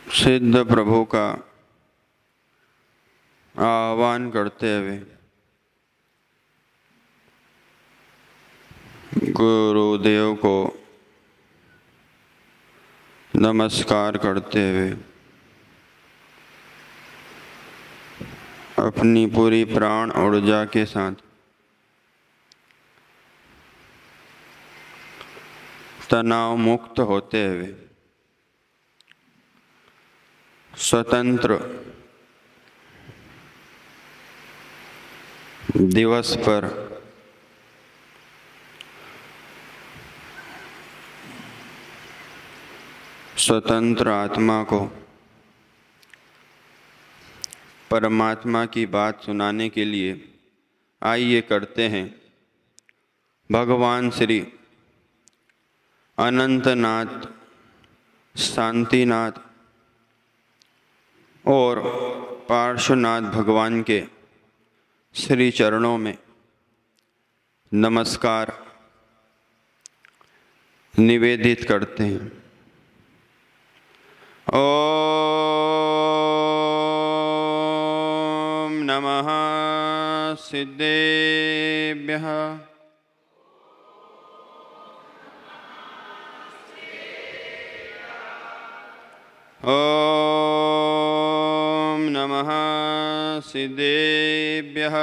सिद्ध प्रभु का आह्वान करते हुए गुरुदेव को नमस्कार करते हुए अपनी पूरी प्राण ऊर्जा के साथ तनाव मुक्त होते हुए स्वतंत्र दिवस पर स्वतंत्र आत्मा को परमात्मा की बात सुनाने के लिए आइए करते हैं भगवान श्री अनंतनाथ, शांतिनाथ और पार्श्वनाथ भगवान के श्री चरणों में नमस्कार निवेदित करते हैं। ओम नमः सिद्धेभ्यः। ओम नमः सिद्धेभ्यः।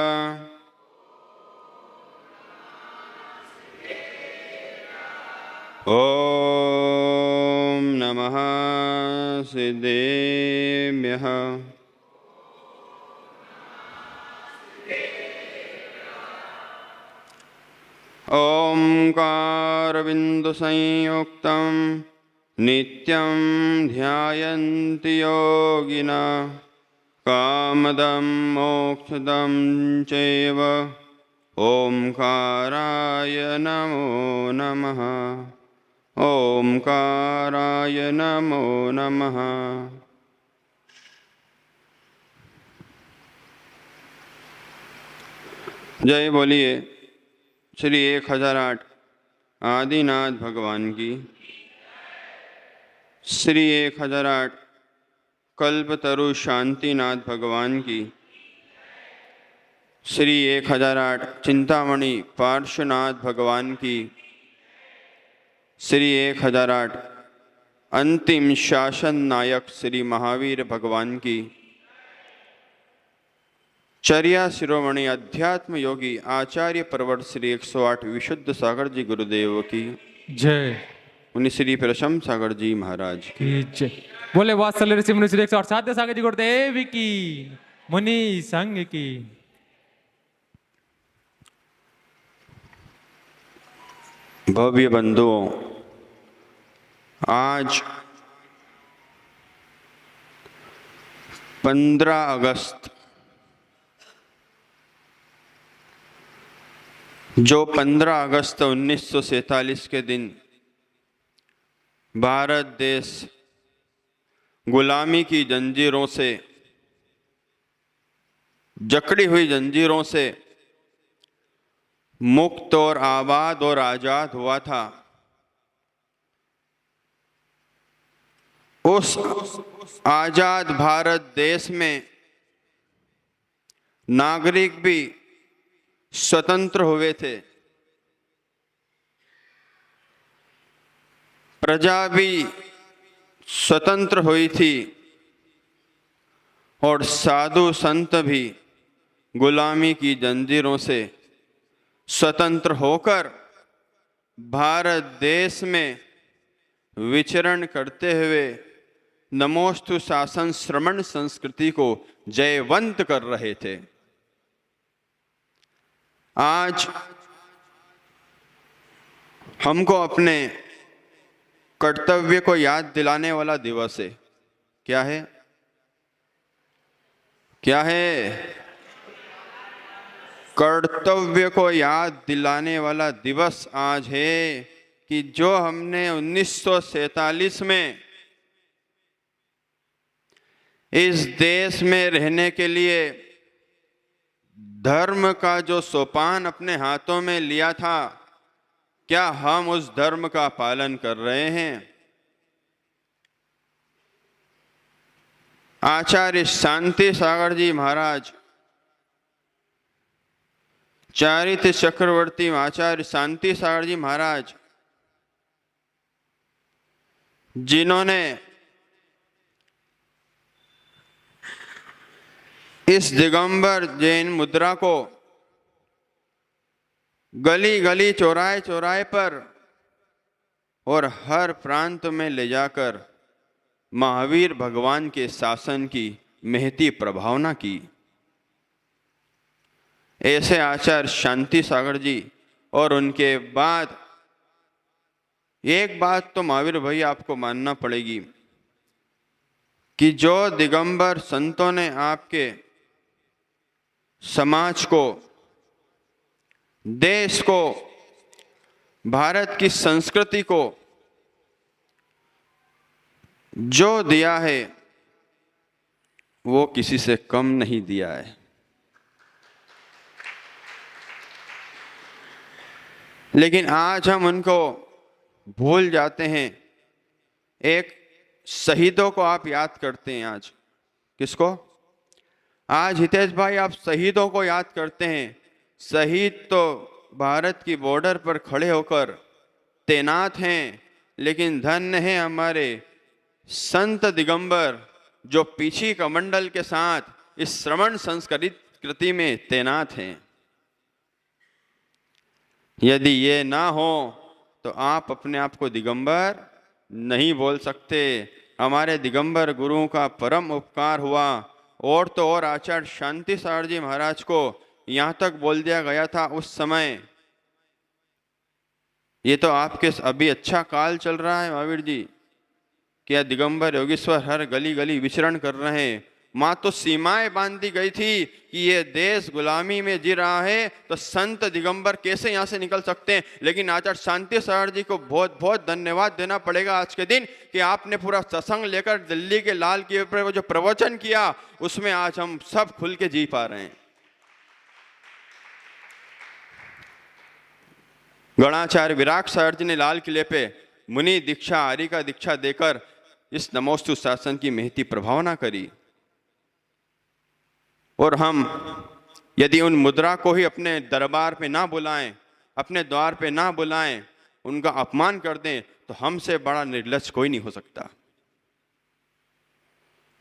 ओम नमः सिद्धेभ्यः। ओंकारबिन्दुसंयुक्तं नित्यं ध्यायन्ति योगिनः कामदं मोक्षदं चैव ओंकाराय नमो नमः। ओंकाराय नमो नमः। जय बोलिए श्री 1008 आदिनाथ भगवान की। श्री 1008 कल्पतरु शांतिनाथ भगवान की। श्री 1008 चिंतामणि पार्श्वनाथ भगवान की। श्री 1008 अंतिम शासन नायक श्री महावीर भगवान की। चर्या शिरोमणि अध्यात्म योगी आचार्य प्रवर श्री 108 विशुद्ध सागर जी गुरुदेव की जय। मुनि श्री प्रशम सागर जी महाराज की जय। बोले वात्सल्य ऋषि मुनि श्री 108 साध्य सागर जी गुरुदेव की, मुनि संघ की। भव्य बंधुओं, आज 15 अगस्त, जो 15 अगस्त 1947 के दिन भारत देश गुलामी की जंजीरों से, जकड़ी हुई जंजीरों से मुक्त और आबाद और आजाद हुआ था, उस आजाद भारत देश में नागरिक भी स्वतंत्र हुए थे, प्रजा भी स्वतंत्र हुई थी और साधु संत भी गुलामी की जंजीरों से स्वतंत्र होकर भारत देश में विचरण करते हुए नमोस्तु शासन श्रमण संस्कृति को जयवंत कर रहे थे। आज हमको अपने कर्तव्य को याद दिलाने वाला दिवस है। क्या है? क्या है? कर्तव्य को याद दिलाने वाला दिवस आज है कि जो हमने 1947 में इस देश में रहने के लिए धर्म का जो सोपान अपने हाथों में लिया था, क्या हम उस धर्म का पालन कर रहे हैं? आचार्य शांति सागर जी महाराज, चारित्र चक्रवर्ती आचार्य शांति सागर जी महाराज, जिन्होंने इस दिगंबर जैन मुद्रा को गली गली चौराहे चौराहे पर और हर प्रांत में ले जाकर महावीर भगवान के शासन की महती प्रभावना की, ऐसे आचार्य शांति सागर जी। और उनके बाद एक बात तो महावीर भाई आपको मानना पड़ेगी कि जो दिगंबर संतों ने आपके समाज को, देश को, भारत की संस्कृति को जो दिया है वो किसी से कम नहीं दिया है। लेकिन आज हम उनको भूल जाते हैं। एक शहीदों को आप याद करते हैं। आज किसको? आज हितेश भाई आप शहीदों को याद करते हैं। शहीद तो भारत की बॉर्डर पर खड़े होकर तैनात हैं, लेकिन धन्य है हमारे संत दिगंबर जो पीछी कमंडल के साथ इस श्रवण संस्कृति में तैनात हैं। यदि ये ना हो तो आप अपने आप को दिगंबर नहीं बोल सकते। हमारे दिगंबर गुरुओं का परम उपकार हुआ। और तो और आचार्य शांति सागर जी महाराज को यहाँ तक बोल दिया गया था उस समय, ये तो आपके अभी अच्छा काल चल रहा है महावीर जी, क्या दिगंबर योगेश्वर हर गली गली विचरण कर रहे हैं। माँ तो सीमाएं बांधी गई थी कि ये देश गुलामी में जी रहा है, तो संत दिगंबर कैसे यहाँ से निकल सकते हैं। लेकिन आचार्य शांति सागर जी को बहुत बहुत धन्यवाद देना पड़ेगा आज के दिन कि आपने पूरा सत्संग लेकर दिल्ली के लाल किले पर वो जो प्रवचन किया, उसमें आज हम सब खुल के जी पा रहे हैं। गणाचार्य विराट सागर जी ने लाल किले पे मुनि दीक्षा, आर्य का दीक्षा देकर इस नमोस्तु शासन की महती प्रभावना करी। और हम यदि उन मुद्रा को ही अपने दरबार पे ना बुलाएं, अपने द्वार पे ना बुलाएं, उनका अपमान कर दें, तो हमसे बड़ा निर्लज्ज कोई नहीं हो सकता।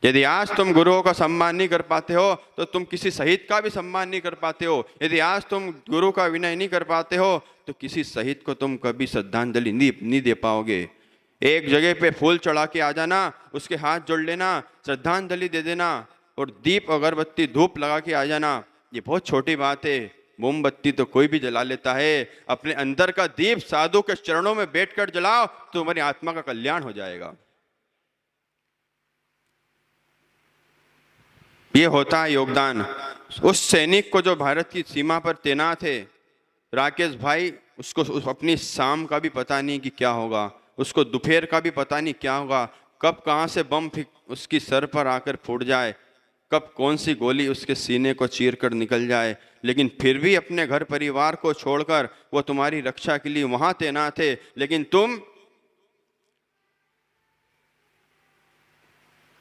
यदि आज तुम गुरुओं का सम्मान नहीं कर पाते हो तो तुम किसी शहीद का भी सम्मान नहीं कर पाते हो। यदि आज तुम गुरु का विनय नहीं कर पाते हो तो किसी शहीद को तुम कभी श्रद्धांजलि नहीं दे पाओगे। एक जगह पे फूल चढ़ा के आ जाना, उसके हाथ जोड़ लेना, श्रद्धांजलि दे देना और दीप अगरबत्ती धूप लगा के आ जाना, ये बहुत छोटी बात है। मोमबत्ती तो कोई भी जला लेता है। अपने अंदर का दीप साधु के चरणों में बैठकर जलाओ तो तुम्हारी आत्मा का कल्याण हो जाएगा। ये होता है योगदान। उस सैनिक को जो भारत की सीमा पर तैनात है, राकेश भाई, उसको अपनी शाम का भी पता नहीं कि क्या होगा, उसको दोपहर का भी पता नहीं क्या होगा, कब कहाँ से बम उसकी सर पर आकर फूट जाए, कब कौन सी गोली उसके सीने को चीर कर निकल जाए। लेकिन फिर भी अपने घर परिवार को छोड़कर वो तुम्हारी रक्षा के लिए वहां तैनात है। लेकिन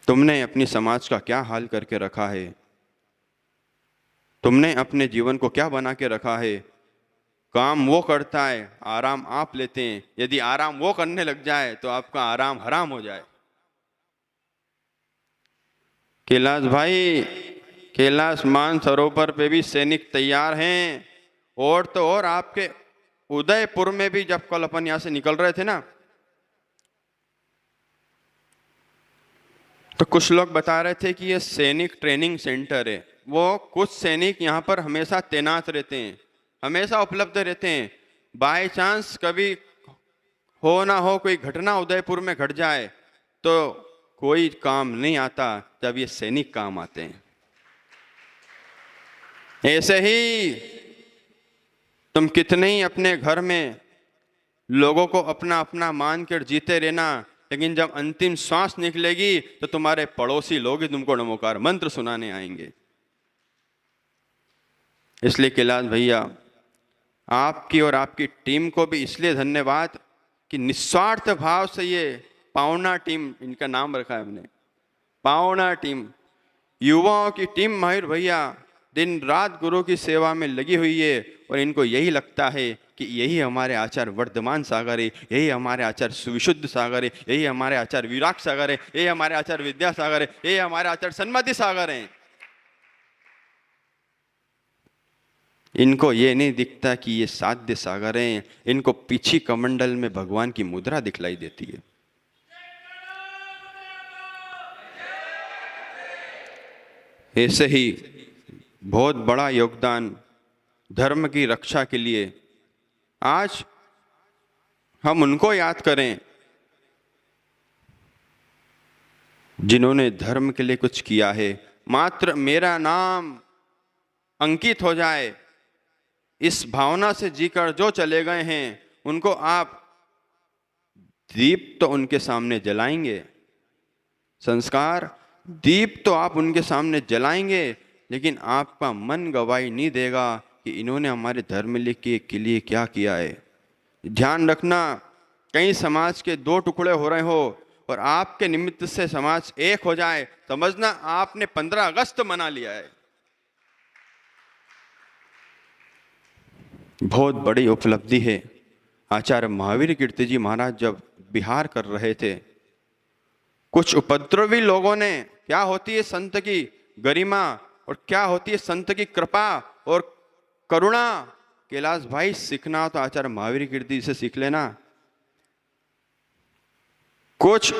तुमने अपनी समाज का क्या हाल करके रखा है? तुमने अपने जीवन को क्या बना के रखा है? काम वो करता है, आराम आप लेते हैं। यदि आराम वो करने लग जाए तो आपका आराम हराम हो जाए। कैलाश भाई, कैलाश मानसरोवर पे भी सैनिक तैयार हैं। और तो और आपके उदयपुर में भी जब कल अपन यहां से निकल रहे थे ना, तो कुछ लोग बता रहे थे कि ये सैनिक ट्रेनिंग सेंटर है। वो कुछ सैनिक यहाँ पर हमेशा तैनात रहते हैं, हमेशा उपलब्ध रहते हैं। बाय चांस कभी हो ना हो कोई घटना उदयपुर में घट जाए तो कोई काम नहीं आता जब ये सैनिक काम आते हैं। ऐसे ही तुम कितने ही अपने घर में लोगों को अपना अपना मान कर जीते रहना, लेकिन जब अंतिम श्वास निकलेगी तो तुम्हारे पड़ोसी लोग ही तुमको नमोकार मंत्र सुनाने आएंगे। इसलिए कैलाश भैया, आपकी और आपकी टीम को भी इसलिए धन्यवाद कि निस्वार्थ भाव से ये पावना टीम, इनका नाम रखा है हमने, पावना टीम, युवाओं की टीम महावीर भैया दिन रात गुरु की सेवा में लगी हुई है और इनको यही लगता है कि यही हमारे आचार्य वर्धमान सागर है, यही हमारे आचार्य सुविशुद्ध सागर है, यही हमारे आचार्य विराट सागर है, यही हमारे आचार्य विद्यासागर है, यही हमारे आचार्य सन्मति सागर है। इनको ये नहीं दिखता कि ये साध्य सागर हैं। इनको पीछी कमंडल में भगवान की मुद्रा दिखलाई देती है। ऐसे ही बहुत बड़ा योगदान धर्म की रक्षा के लिए आज हम उनको याद करें जिन्होंने धर्म के लिए कुछ किया है। मात्र मेरा नाम अंकित हो जाए, इस भावना से जीकर जो चले गए हैं उनको आप दीप तो उनके सामने जलाएंगे, संस्कार दीप तो आप उनके सामने जलाएंगे, लेकिन आपका मन गवाही नहीं देगा कि इन्होंने हमारे धर्म के लिए क्या किया है। ध्यान रखना, कहीं समाज के दो टुकड़े हो रहे हो और आपके निमित्त से समाज एक हो जाए, समझना आपने 15 अगस्त मना लिया है। बहुत बड़ी उपलब्धि है। आचार्य महावीर कीर्ति जी महाराज जब विहार कर रहे थे, कुछ उपद्रवी लोगों ने, क्या होती है संत की गरिमा और क्या होती है संत की कृपा और करुणा, कैलाश भाई सीखना हो तो आचार्य महावीर कीर्ति जी से सीख लेना। कुछ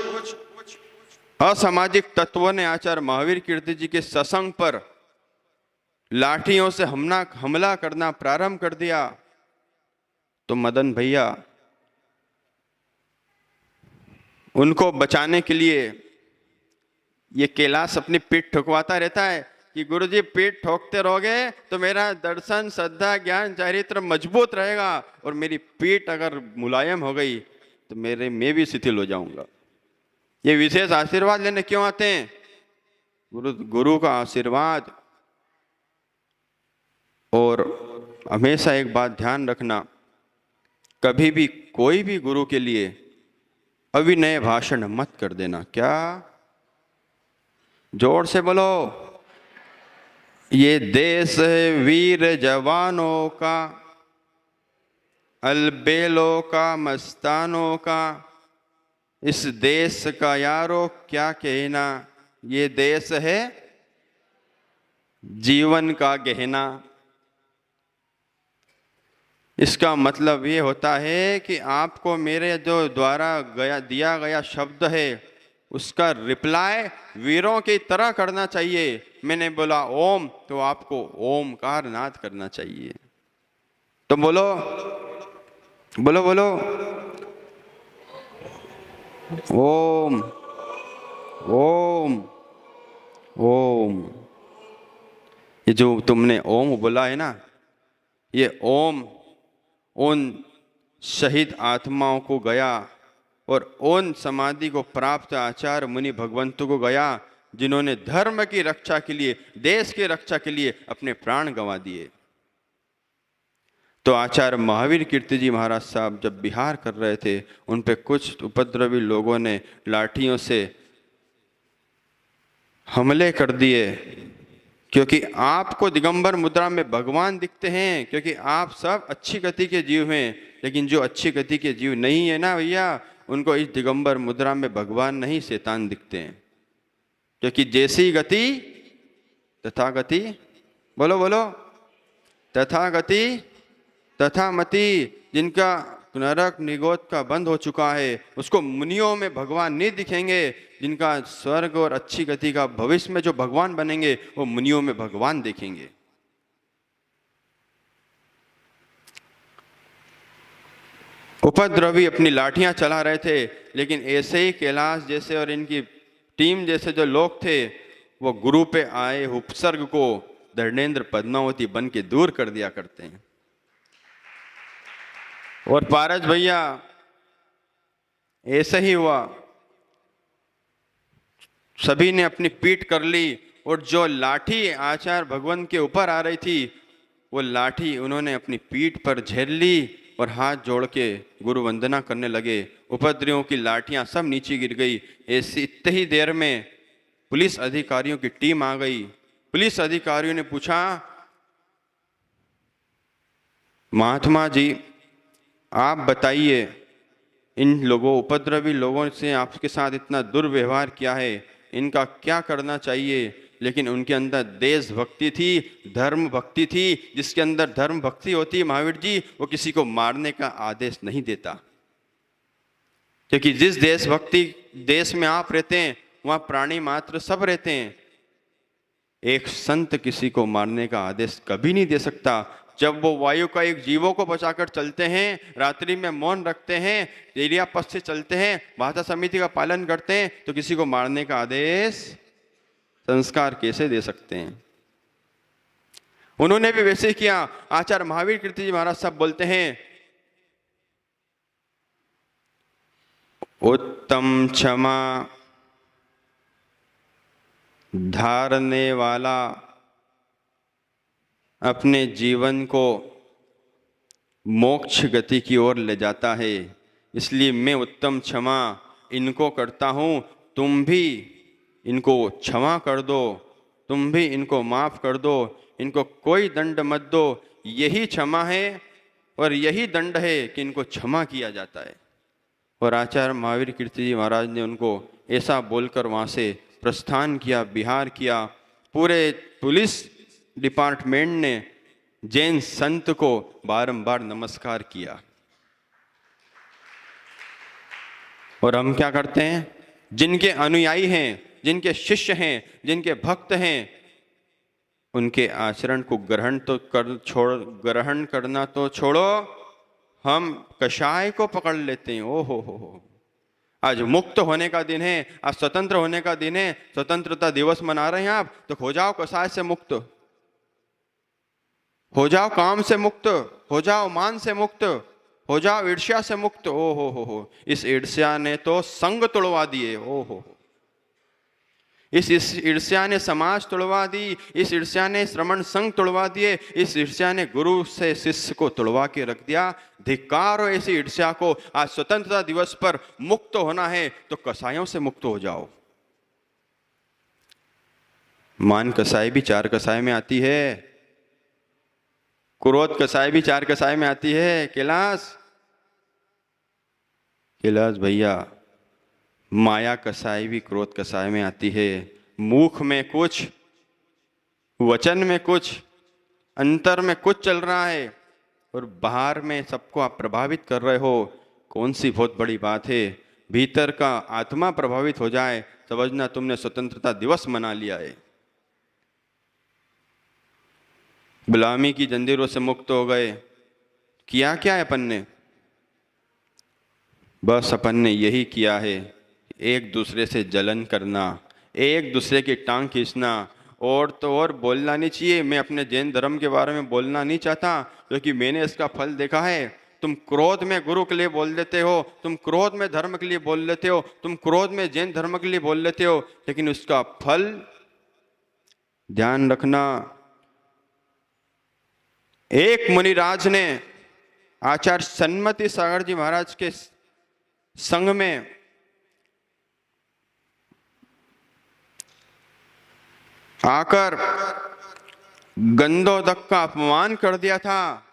असामाजिक तत्वों ने आचार्य महावीर कीर्ति जी के सत्संग पर लाठियों से हमला करना प्रारंभ कर दिया, तो मदन भैया उनको बचाने के लिए ये कैलाश अपनी पीठ ठुकवाता रहता है कि गुरुजी पीठ ठोकते रहोगे तो मेरा दर्शन श्रद्धा ज्ञान चरित्र मजबूत रहेगा, और मेरी पीठ अगर मुलायम हो गई तो मैं भी शिथिल हो जाऊंगा। ये विशेष आशीर्वाद लेने क्यों आते हैं? गुरु का आशीर्वाद। और हमेशा एक बात ध्यान रखना, कभी भी कोई भी गुरु के लिए अविनय भाषण मत कर देना। क्या? जोर से बोलो। ये देश है वीर जवानों का, अलबेलों का, मस्तानों का। इस देश का यारो क्या कहना, ये देश है जीवन का गहना। इसका मतलब ये होता है कि आपको मेरे जो द्वारा दिया गया शब्द है उसका रिप्लाई वीरों की तरह करना चाहिए। मैंने बोला ओम तो आपको ओमकार नाद करना चाहिए। तो बोलो बोलो बोलो ओम ओम ओम। ये जो तुमने ओम बोला है ना, ये ओम उन शहीद आत्माओं को गया और उन समाधि को प्राप्त आचार्य मुनि भगवंतों को गया जिन्होंने धर्म की रक्षा के लिए, देश की रक्षा के लिए अपने प्राण गंवा दिए। तो आचार्य महावीर कीर्ति जी महाराज साहब जब विहार कर रहे थे, उन पे कुछ उपद्रवी लोगों ने लाठियों से हमले कर दिए, क्योंकि आपको दिगंबर मुद्रा में भगवान दिखते हैं, क्योंकि आप सब अच्छी गति के जीव हैं। लेकिन जो अच्छी गति के जीव नहीं है ना भैया, उनको इस दिगंबर मुद्रा में भगवान नहीं शैतान दिखते हैं। क्योंकि जैसी गति तथा गति, बोलो बोलो, तथा गति तथा मति। जिनका नरक निगोद का बंद हो चुका है उसको मुनियों में भगवान नहीं दिखेंगे। जिनका स्वर्ग और अच्छी गति का भविष्य में जो भगवान बनेंगे वो मुनियों में भगवान देखेंगे। उपद्रवी अपनी लाठियां चला रहे थे, लेकिन ऐसे ही कैलाश जैसे और इनकी टीम जैसे जो लोग थे वो गुरु पे आए उपसर्ग को धर्मेंद्र पद्मावती बन के दूर कर दिया करते हैं। और पारस भैया ऐसे ही हुआ, सभी ने अपनी पीठ कर ली और जो लाठी आचार्य भगवान के ऊपर आ रही थी वो लाठी उन्होंने अपनी पीठ पर झेल ली और हाथ जोड़ के गुरु वंदना करने लगे। उपद्रवियों की लाठियां सब नीचे गिर गई। ऐसी इतनी ही देर में पुलिस अधिकारियों की टीम आ गई। पुलिस अधिकारियों ने पूछा, महात्मा जी आप बताइए, इन लोगों उपद्रवी लोगों से आपके साथ इतना दुर्व्यवहार किया है, इनका क्या करना चाहिए? लेकिन उनके अंदर देशभक्ति थी, धर्म भक्ति थी। जिसके अंदर धर्म भक्ति होती है महावीर जी, वो किसी को मारने का आदेश नहीं देता, क्योंकि जिस देश में आप रहते हैं वहां प्राणी मात्र सब रहते हैं। एक संत किसी को मारने का आदेश कभी नहीं दे सकता। जब वो वायु का एक जीवों को बचाकर चलते हैं, रात्रि में मौन रखते हैं, एरिया पथ से चलते हैं, भाषा समिति का पालन करते हैं, तो किसी को मारने का आदेश संस्कार कैसे दे सकते हैं? उन्होंने भी वैसे ही किया। आचार्य महावीर कीर्ति जी महाराज साहब बोलते हैं, उत्तम क्षमा धारने वाला अपने जीवन को मोक्ष गति की ओर ले जाता है। इसलिए मैं उत्तम क्षमा इनको करता हूँ, तुम भी इनको क्षमा कर दो, तुम भी इनको माफ कर दो, इनको कोई दंड मत दो। यही क्षमा है और यही दंड है कि इनको क्षमा किया जाता है। और आचार्य महावीर कीर्ति जी महाराज ने उनको ऐसा बोलकर वहाँ से प्रस्थान किया, बिहार किया। पूरे पुलिस डिपार्टमेंट ने जैन संत को बारंबार नमस्कार किया। और हम क्या करते हैं? जिनके अनुयायी हैं, जिनके शिष्य हैं, जिनके भक्त हैं, उनके आचरण को ग्रहण करना तो छोड़ो, हम कषाय को पकड़ लेते हैं। ओ हो, आज मुक्त होने का दिन है, आज स्वतंत्र होने का दिन है, स्वतंत्रता दिवस मना रहे हैं आप, तो हो जाओ कषाय से मुक्त, हो जाओ काम से मुक्त, हो जाओ मान से मुक्त, हो जाओ ईर्ष्या से मुक्त। ओ हो, इस ईर्ष्या ने तो संग तोड़वा दिए। ओ हो, इस ईर्ष्या ने समाज तोड़वा दी, इस ईर्ष्या ने श्रमण संघ तोड़वा दिए, इस ईर्ष्या ने गुरु से शिष्य को तोड़वा के रख दिया। धिक्कार हो ऐसी ईर्ष्या को। आज स्वतंत्रता दिवस पर मुक्त होना है तो कसायों से मुक्त हो जाओ। मान कसाई भी 4 कसाय में आती है, क्रोध कसाई भी 4 कसाय में आती है। कैलाश भैया, माया कसाई भी क्रोध कसाय में आती है। मुख में कुछ, वचन में कुछ, अंतर में कुछ चल रहा है और बाहर में सबको आप प्रभावित कर रहे हो। कौन सी बहुत बड़ी बात है? भीतर का आत्मा प्रभावित हो जाए, समझना तुमने स्वतंत्रता दिवस मना लिया है। गुलामी की जंजीरों से मुक्त हो गए। किया क्या है अपन ने? बस अपन ने यही किया है, एक दूसरे से जलन करना, एक दूसरे की टांग खींचना। और तो और बोलना नहीं चाहिए। मैं अपने जैन धर्म के बारे में बोलना नहीं चाहता, क्योंकि मैंने इसका फल देखा है। तुम क्रोध में गुरु के लिए बोल देते हो, तुम क्रोध में धर्म के लिए बोल लेते हो, तुम क्रोध में जैन धर्म के लिए बोल लेते हो, लेकिन उसका फल ध्यान रखना। एक मुनिराज ने आचार्य सन्मति सागर जी महाराज के संग में आकर गंधोदक का अपमान कर दिया था।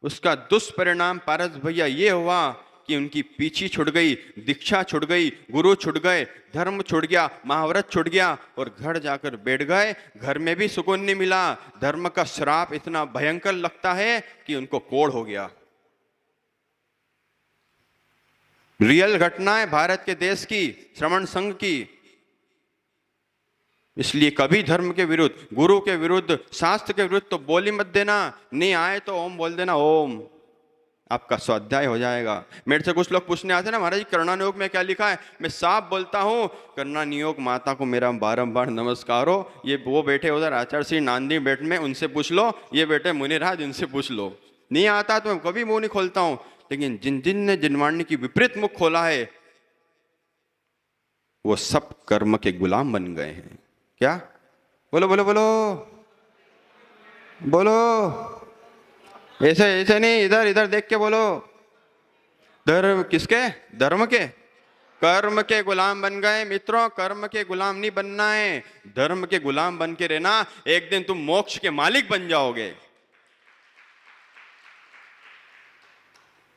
उसका दुष्परिणाम पारस भैया ये हुआ कि उनकी पीछी छुट गई, दीक्षा छुट गई, गुरु छुट गए, धर्म छुट गया, महाव्रत छुट गया और घर जाकर बैठ गए। घर में भी सुकून नहीं मिला। धर्म का श्राप इतना भयंकर लगता है कि उनको कोढ़ हो गया। रियल घटना है भारत के देश की, श्रमण संघ की। इसलिए कभी धर्म के विरुद्ध, गुरु के विरुद्ध, शास्त्र के विरुद्ध तो बोली मत देना। नहीं आए तो ओम बोल देना, ओम, आपका स्वाध्याय हो जाएगा। मेरे से कुछ लोग पूछने आते हैं ना, महाराज जी करना नियोग में क्या लिखा है? मैं साफ बोलता हूँ, करना नियोग माता को मेरा बारंबार नमस्कार हो। ये वो बैठे उधर आचार्य श्री नांदी बेट में, उनसे पूछ लो। ये बैठे मुनिराज, इनसे पूछ लो। नहीं आता तो मैं कभी मुंह नहीं खोलता हूँ, लेकिन जिन ने जिनवाणी की विपरीत मुख खोला है वो सब कर्म के गुलाम बन गए हैं। क्या? बोलो बोलो बोलो बोलो, ऐसे ऐसे नहीं, इधर इधर देख के बोलो। धर्म किसके? धर्म के। कर्म के गुलाम बन गए मित्रों, कर्म के गुलाम नहीं बनना है, धर्म के गुलाम बन के रहना। एक दिन तुम मोक्ष के मालिक बन जाओगे।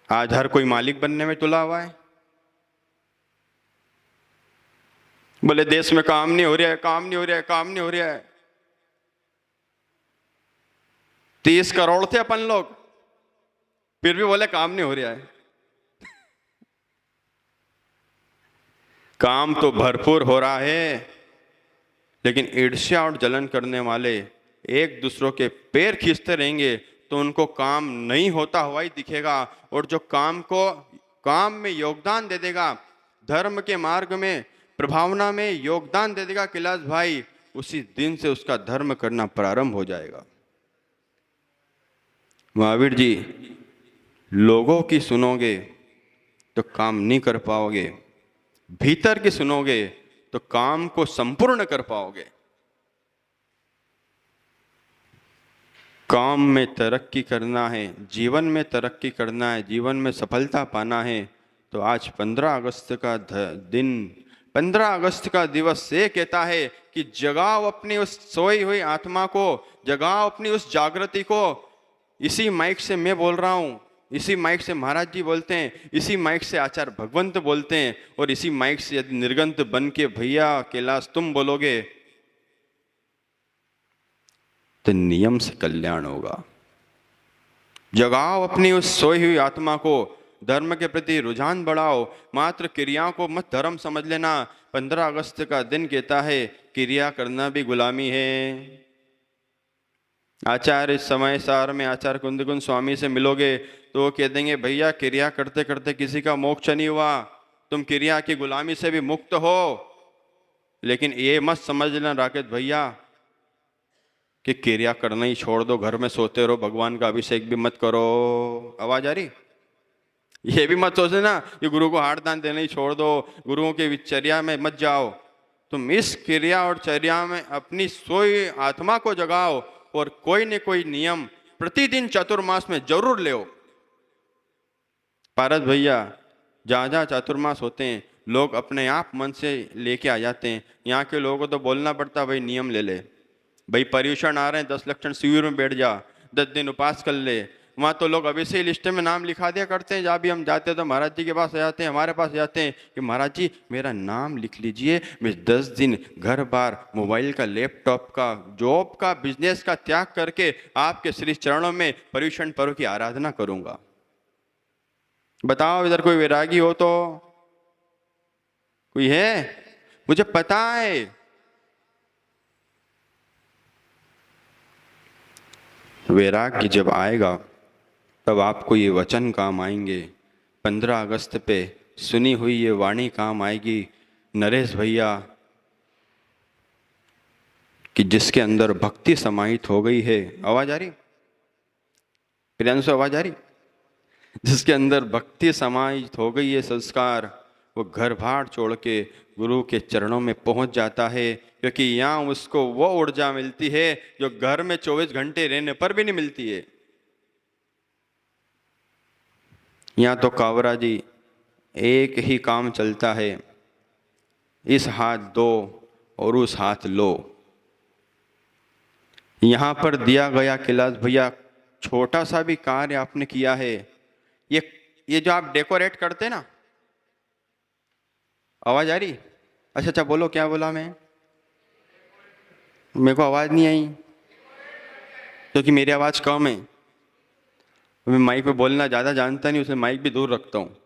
आज हर कोई मालिक बनने में तुला हुआ है। बोले देश में काम नहीं हो रहा है, काम नहीं हो रहा है, काम नहीं हो रहा है। 30 करोड़ थे अपन लोग, फिर भी बोले काम नहीं हो रहा है। काम तो भरपूर हो रहा है, लेकिन ईर्ष्या और जलन करने वाले एक दूसरों के पैर खींचते रहेंगे तो उनको काम नहीं होता हुआ ही दिखेगा। और जो काम में योगदान दे देगा, धर्म के मार्ग में, प्रभावना में योगदान दे देगा कैलाश भाई, उसी दिन से उसका धर्म करना प्रारंभ हो जाएगा। महावीर जी, लोगों की सुनोगे तो काम नहीं कर पाओगे, भीतर की सुनोगे तो काम को संपूर्ण कर पाओगे। काम में तरक्की करना है, जीवन में तरक्की करना है, जीवन में सफलता पाना है, तो आज 15 अगस्त का दिन, 15 अगस्त का दिवस ये कहता है कि जगाओ अपनी उस सोई हुई आत्मा को, जगाओ अपनी उस जागृति को। इसी माइक से मैं बोल रहा हूं, इसी माइक से महाराज जी बोलते हैं, इसी माइक से आचार्य भगवंत बोलते हैं, और इसी माइक से यदि निर्गंत बन के भैया कैलाश तुम बोलोगे तो नियम से कल्याण होगा। जगाओ अपनी उस सोई हुई आत्मा को, धर्म के प्रति रुझान बढ़ाओ, मात्र क्रियाओं को मत धर्म समझ लेना। 15 अगस्त का दिन कहता है क्रिया करना भी गुलामी है। आचार्य इस समय सार में आचार्य कुंदकुंद स्वामी से मिलोगे तो वो कह देंगे भैया क्रिया करते करते किसी का मोक्ष नहीं हुआ, तुम क्रिया की गुलामी से भी मुक्त हो। लेकिन ये मत समझ लेना राकेश भैया कि क्रिया करना ही छोड़ दो, घर में सोते रहो, भगवान का अभिषेक भी मत करो। आवाज आ रही? ये भी मत सोचना कि गुरु को हाथ दान देना ही छोड़ दो, गुरुओं के चर्या में मत जाओ। तुम इस क्रिया और चर्या में अपनी सोई आत्मा को जगाओ और कोई न कोई नियम प्रतिदिन चतुर्मास में जरूर ले। पारस भैया, जहाँ जहाँ चातुर्मास होते हैं लोग अपने आप मन से लेके आ जाते हैं। यहाँ के लोगों को तो बोलना पड़ता भाई नियम ले ले, भाई पर्यूषण आ रहे हैं 10 लक्षण शिविर में बैठ जा, 10 दिन उपास कर ले। वहाँ तो लोग अभी से ही लिस्ट में नाम लिखा दिया करते हैं। जहाँ भी हम जाते हैं तो महाराज जी के पास आ जाते हैं, हमारे पास जाते हैं कि महाराज जी मेरा नाम लिख लीजिए, मैं 10 दिन घर बार मोबाइल का, लैपटॉप का, जॉब का, बिजनेस का त्याग करके आपके श्री चरणों में पर्यूषण पर्व की आराधना करूंगा। बताओ इधर कोई वैरागी हो तो? कोई है? मुझे पता है वैराग्य जब आएगा तब आपको ये वचन काम आएंगे। 15 अगस्त पे सुनी हुई ये वाणी काम आएगी नरेश भैया, कि जिसके अंदर भक्ति समाहित हो गई है। आवाज आ रही? प्रियांशु आवाज आ रही? जिसके अंदर भक्ति समाहित हो गई है, संस्कार, वो घर भाड़ छोड़ के गुरु के चरणों में पहुंच जाता है, क्योंकि यहाँ उसको वो ऊर्जा मिलती है जो घर में 24 घंटे रहने पर भी नहीं मिलती है। यहाँ तो कावरा जी एक ही काम चलता है, इस हाथ दो और उस हाथ लो। यहाँ पर दिया गया कैलाश भैया छोटा सा भी कार्य आपने किया है। ये जो आप डेकोरेट करते ना, आवाज आ रही? अच्छा बोलो, क्या बोला मैं? मेरे को आवाज नहीं आई क्योंकि मेरी आवाज कम है। मैं माइक पे बोलना ज्यादा जानता नहीं, उसमें माइक भी दूर रखता हूँ,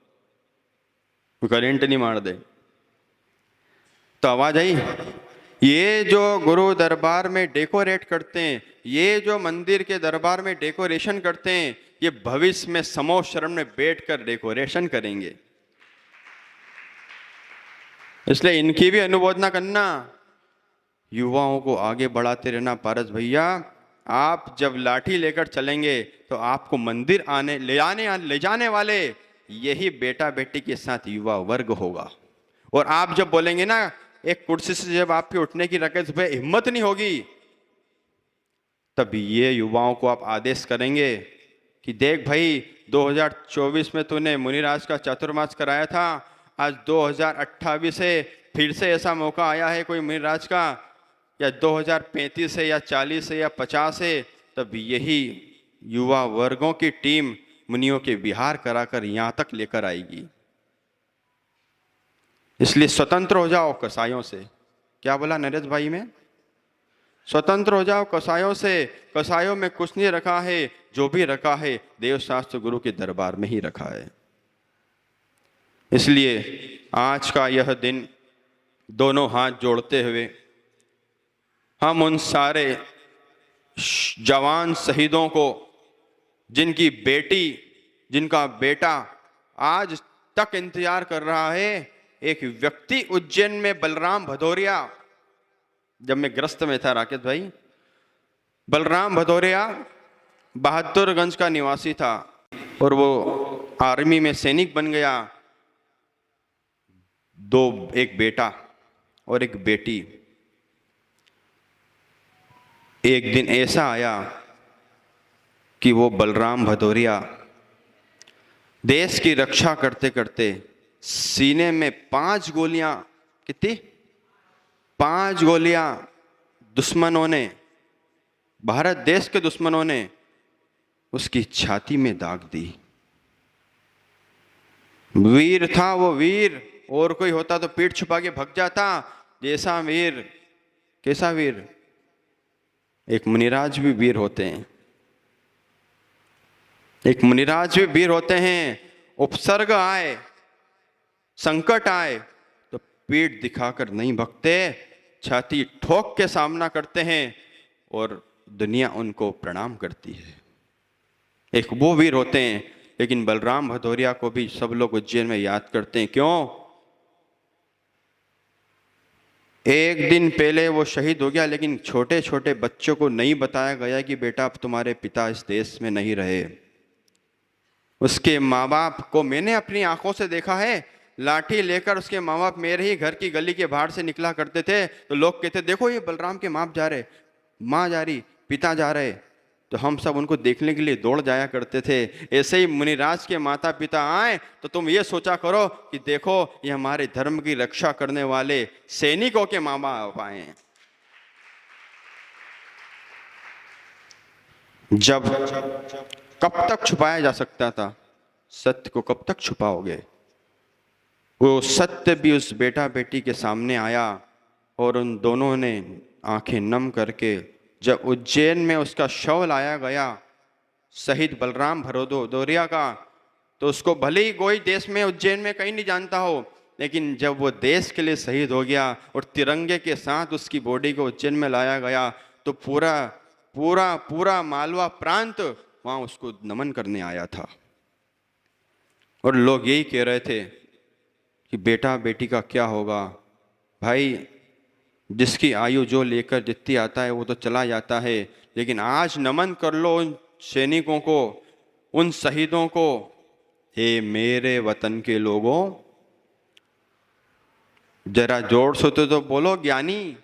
करंट नहीं मार दे। तो आवाज आई? ये जो गुरु दरबार में डेकोरेट करते हैं, ये जो मंदिर के दरबार में डेकोरेशन करते हैं, ये भविष्य में समो शरण में बैठकर डेकोरेशन करेंगे। इसलिए इनकी भी अनुमोदना करना, युवाओं को आगे बढ़ाते रहना। पारस भैया, आप जब लाठी लेकर चलेंगे तो आपको मंदिर ले जाने वाले यही बेटा बेटी के साथ युवा वर्ग होगा। और आप जब बोलेंगे ना, एक कुर्सी से जब आपके उठने की रकेत पे हिम्मत नहीं होगी, तब ये युवाओं को आप आदेश करेंगे कि देख भाई, 2024 में तूने मुनिराज का चातुर्मास कराया था, आज 2028 से फिर से ऐसा मौका आया है कोई मुनिराज का, या 2035 है या 40 है या 50 है, तब यही युवा वर्गों की टीम मुनियों के विहार कराकर यहां तक लेकर आएगी। इसलिए स्वतंत्र हो जाओ कसायों से। क्या बोला नरेश भाई में? स्वतंत्र हो जाओ कसायों से। कसायों में कुछ नहीं रखा है, जो भी रखा है देव शास्त्र गुरु के दरबार में ही रखा है। इसलिए आज का यह दिन दोनों हाथ जोड़ते हुए हम उन सारे जवान शहीदों को, जिनकी बेटी, जिनका बेटा आज तक इंतजार कर रहा है। एक व्यक्ति उज्जैन में बलराम भदौरिया, जब मैं ग्रस्त में था राकेश भाई, बलराम भदौरिया बहादुरगंज का निवासी था और वो आर्मी में सैनिक बन गया। एक बेटा और एक बेटी। एक दिन ऐसा आया कि वो बलराम भदौरिया देश की रक्षा करते करते सीने में 5 गोलियां, कितनी? 5 गोलियां दुश्मनों ने, भारत देश के दुश्मनों ने उसकी छाती में दाग दी। वीर था वो, वीर। और कोई होता तो पीठ छुपा के भग जाता। जैसा वीर, कैसा वीर? एक मुनिराज भी वीर होते हैं, एक मुनिराज भी वीर होते हैं। उपसर्ग आए, संकट आए तो पीठ दिखाकर नहीं भगते, छाती ठोक के सामना करते हैं और दुनिया उनको प्रणाम करती है। एक वो वीर होते हैं। लेकिन बलराम भदौरिया को भी सब लोग उज्जैन में याद करते हैं। क्यों? एक दिन पहले वो शहीद हो गया, लेकिन छोटे छोटे बच्चों को नहीं बताया गया कि बेटा अब तुम्हारे पिता इस देश में नहीं रहे। उसके माँ बाप को मैंने अपनी आंखों से देखा है। लाठी लेकर उसके माँ बाप मेरे ही घर की गली के बाहर से निकला करते थे तो लोग कहते देखो ये बलराम के माँ जा रहे, माँ जा रही, पिता जा रहे, तो हम सब उनको देखने के लिए दौड़ जाया करते थे। ऐसे ही मुनिराज के माता पिता आए तो तुम ये सोचा करो कि देखो ये हमारे धर्म की रक्षा करने वाले सैनिकों के माँ बाप आए। जब कब तक छुपाया जा सकता था, सत्य को कब तक छुपाओगे? वो सत्य भी उस बेटा बेटी के सामने आया और उन दोनों ने आंखें नम करके, जब उज्जैन में उसका शव लाया गया शहीद बलराम भदौरिया का, तो उसको भले ही कोई देश में उज्जैन में कहीं नहीं जानता हो, लेकिन जब वो देश के लिए शहीद हो गया और तिरंगे के साथ उसकी बॉडी को उज्जैन में लाया गया तो पूरा पूरा पूरा मालवा प्रांत वहां उसको नमन करने आया था। और लोग यही कह रहे थे कि बेटा बेटी का क्या होगा। भाई, जिसकी आयु जो लेकर जितनी आता है वो तो चला जाता है, लेकिन आज नमन कर लो उन सैनिकों को, उन शहीदों को। हे मेरे वतन के लोगों, जरा जोर से तो बोलो ज्ञानी।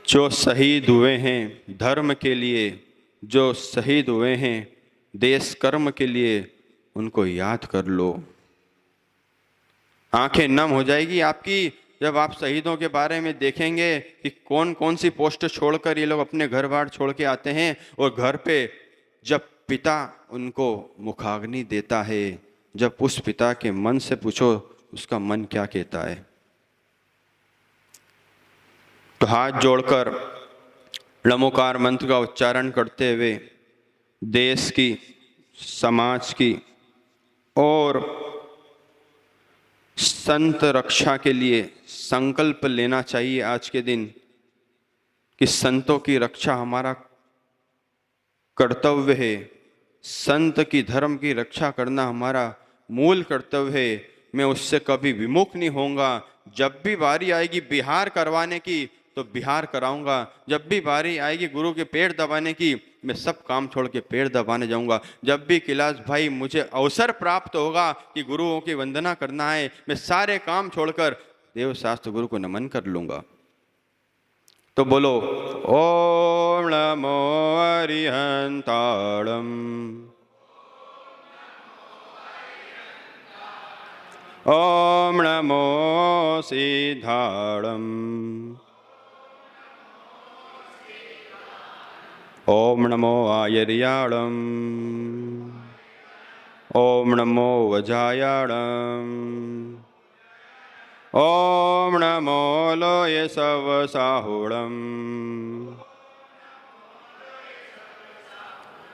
जो शहीद हुए हैं धर्म के लिए, जो शहीद हुए हैं देश कर्म के लिए, उनको याद कर लो। आंखें नम हो जाएगी आपकी जब आप शहीदों के बारे में देखेंगे कि कौन कौन सी पोस्ट छोड़कर ये लोग अपने घर बार छोड़ के आते हैं, और घर पे जब पिता उनको मुखाग्नि देता है, जब उस पिता के मन से पूछो उसका मन क्या कहता है। तो हाथ जोड़कर लमोकार मंत्र का उच्चारण करते हुए देश की, समाज की और संत रक्षा के लिए संकल्प लेना चाहिए आज के दिन कि संतों की रक्षा हमारा कर्तव्य है। संत की धर्म की रक्षा करना हमारा मूल कर्तव्य है। मैं उससे कभी विमुख नहीं होऊंगा। जब भी बारी आएगी बिहार करवाने की तो बिहार कराऊंगा। जब भी बारी आएगी गुरु के पैर दबाने की, मैं सब काम छोड़ के पैर दबाने जाऊंगा। जब भी कैलाश भाई मुझे अवसर प्राप्त होगा कि गुरुओं की वंदना करना है, मैं सारे काम छोड़कर देव शास्त्र गुरु को नमन कर लूंगा। तो बोलो ओम नमो अरिहंताणम। ओम नमो सिद्धाणम। ओम नमो आयर्याणम। ओम नमो वजायाणम। ओम नमो लोय सव साहुणम।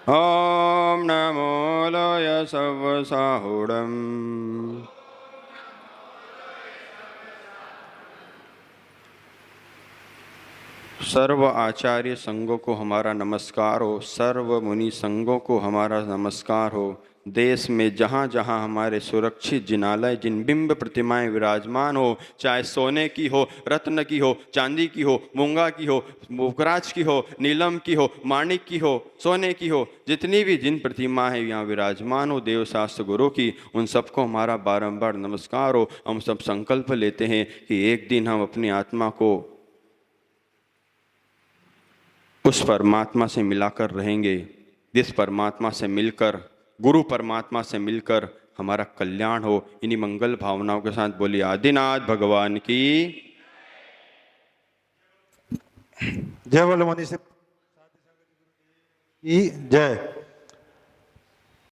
ओम नमो लोय सव साहुणम। सर्व आचार्य संघों को हमारा नमस्कार हो। सर्व मुनि संघों को हमारा नमस्कार हो। देश में जहाँ जहाँ हमारे सुरक्षित जिनालय जिन बिंब प्रतिमाएं विराजमान हो, चाहे सोने की हो, रत्न की हो, चांदी की हो, मूंगा की हो, मुकराज की हो, नीलम की हो, माणिक की हो, सोने की हो, जितनी भी जिन प्रतिमा है यहाँ विराजमान हो देव शास्त्र गुरु की, उन सबको हमारा बारंबार नमस्कार हो। हम सब संकल्प लेते हैं कि एक दिन हम अपनी आत्मा को उस परमात्मा से मिलाकर रहेंगे, जिस परमात्मा से मिलकर, गुरु परमात्मा से मिलकर हमारा कल्याण हो। इन्हीं मंगल भावनाओं के साथ बोलिए आदिनाथ भगवान की जय बोले मुनि से की जय।